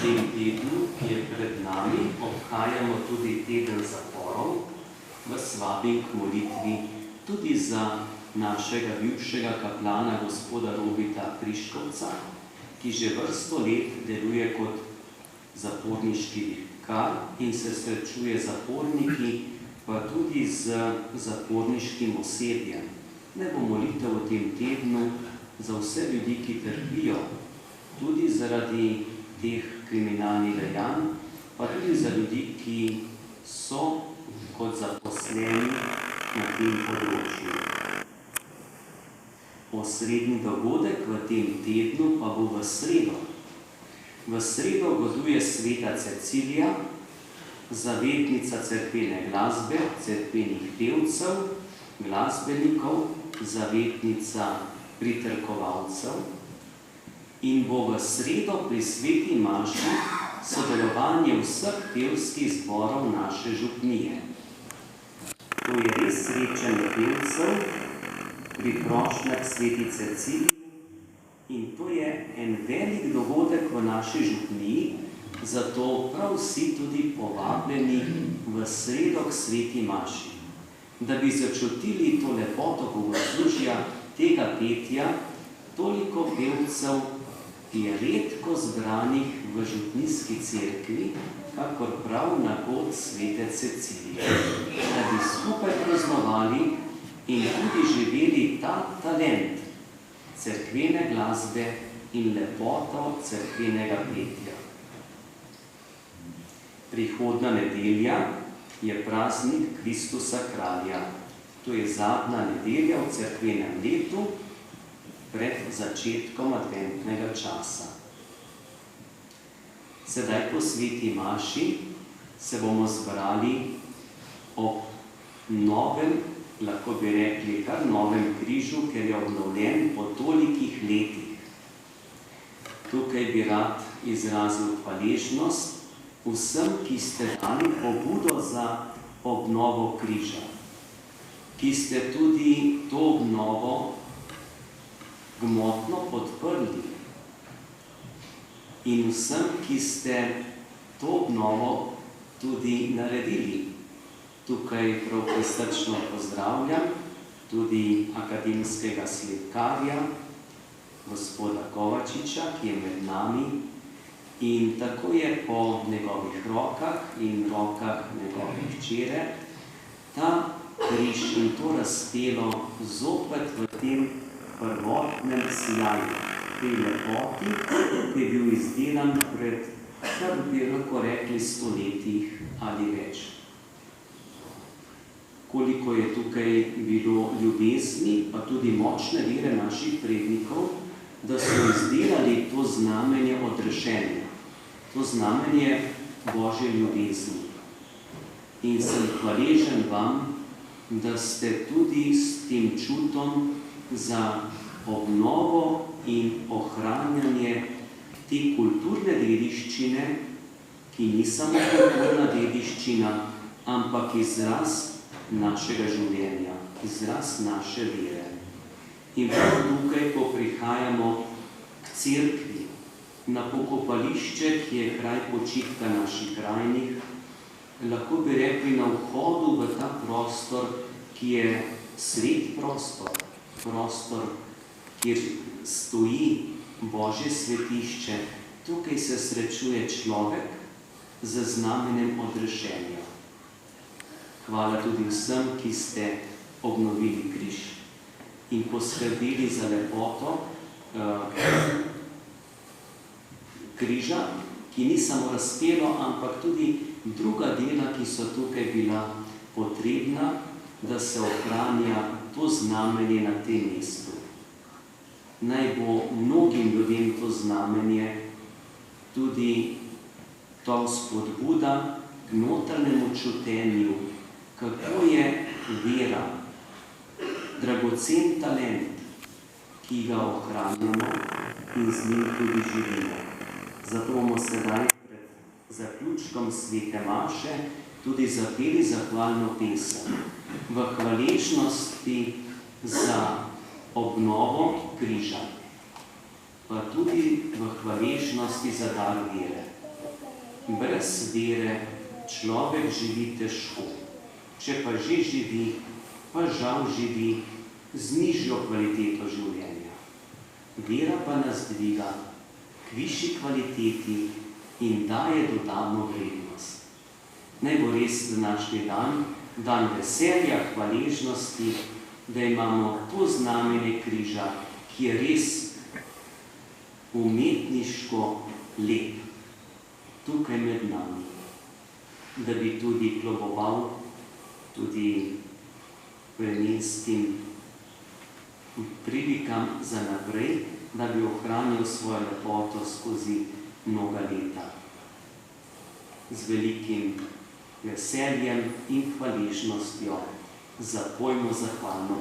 tem tednu, ki je pred nami, obhajamo tudi teden zaporov, vas vabim k molitvi tudi za našega bivšega kaplana, gospoda Robita Kriškovca, ki že vrsto let deluje kot zaporniški vikar in se srečuje z zaporniki, pa tudi z zaporniškim osebjem. Ne bo molitev v tem tednu za vse ljudi, ki trpijo, tudi zaradi teh kriminalnih dejanj, pa tudi za ljudi, ki so kot zaposleni na tem področju. Osrednji dogodek v tem tednu pa bo v sredo. V sredo goduje sveta Cecilija, zavetnica cerkvene glasbe, cerkvenih pevcev, glasbenikov, zavetnica pritrkovalcev in bo v sredo pri sveti maši sodelovanje vseh pevskih zborov naše župnije. To je res srečanje pevcev pri prošnjah sveti Ceciliji in to je en velik dogodek v naši župniji, zato prav vsi tudi povabljeni v sredo k sveti maši, da bi začutili to lepoto bogoslužja tega petja, toliko pevcev, ki je redko zbranih v župnijski cerkvi, kakor prav na god svete Cecilije, da bi skupaj praznovali in tudi živeli ta talent cerkvene glasbe in lepoto cerkvenega petja. Prihodna nedelja je praznik Kristusa Kralja. To je zadnja nedelja v cerkvenem letu pred začetkom adventnega časa. Sedaj po sveti maši se bomo zbrali ob novem, lahko bi rekli kar novem križu, ker je obnovljen po tolikih letih. Tukaj bi rad izrazil hvaležnost vsem, ki ste dali pobudo za obnovo križa, ki ste tudi to obnovo gmotno podprli in vsem, ki ste to obnovo tudi naredili. Tukaj prav prisrčno pozdravljam tudi akademskega slikarja, gospoda Kovačiča, ki je med nami, in tako je po njegovih rokah in rokah njegove hčere ta križ in to razpelo zopet v tem prvotnem sijaju, tej lepoti, ki je bil izdelan pred, kar bi lahko rekli, stoletjih ali več. Koliko je tukaj bilo ljubezni, pa tudi močne vere naših prednikov, da so izdelali to znamenje odrešenja, to znamenje Božje ljubezni. In sem hvaležen vam, da ste tudi s tem čutom za obnovo in ohranjanje te kulturne dediščine, ki ni samo kulturna dediščina, ampak izraz našega življenja, izraz naše vere. In prav tukaj, ko prihajamo k cerkvi, na pokopališče, ki je kraj počitka naših krajnih, lahko bi rekli na vhodu v ta prostor, ki je svet prostor, prostor, kjer stoji Božje svetišče, tukaj se srečuje človek z znamenjem odrešenja. Hvala tudi vsem, ki ste obnovili križ in poskrbeli za lepoto križa, ki ni samo razpelo, ampak tudi druga dela, ki so tukaj bila potrebna, da se ohranja to znamenje na tem mestu. Naj bo mnogim ljudem to znamenje tudi to spodbuda k notranjemu čutenju, kako je vera, dragocen talent, ki ga ohranjamo in z njim tudi živimo. Zato bomo sedaj pred zaključkom svete maše tudi zapeli zahvalno pesem v hvaležnosti za obnovo križa, pa tudi v hvaležnosti za dar vere. Brez vere človek živi težko. Če pa že živi, pa žal živi z nižjo kvaliteto življenja. Vera pa nas dviga k višji kvaliteti in daje dodano vrednost. Naj bo res današnji dan, dan veselja, hvaležnosti, da imamo to znamenje križa, ki je res umetniško lep tukaj med nami, da bi tudi kloboval tudi plemenskim prilikam za naprej, da bi ohranil svojo lepoto skozi mnoga leta. Z velikim veseljem in hvaležnostjo zapojmo zahvalno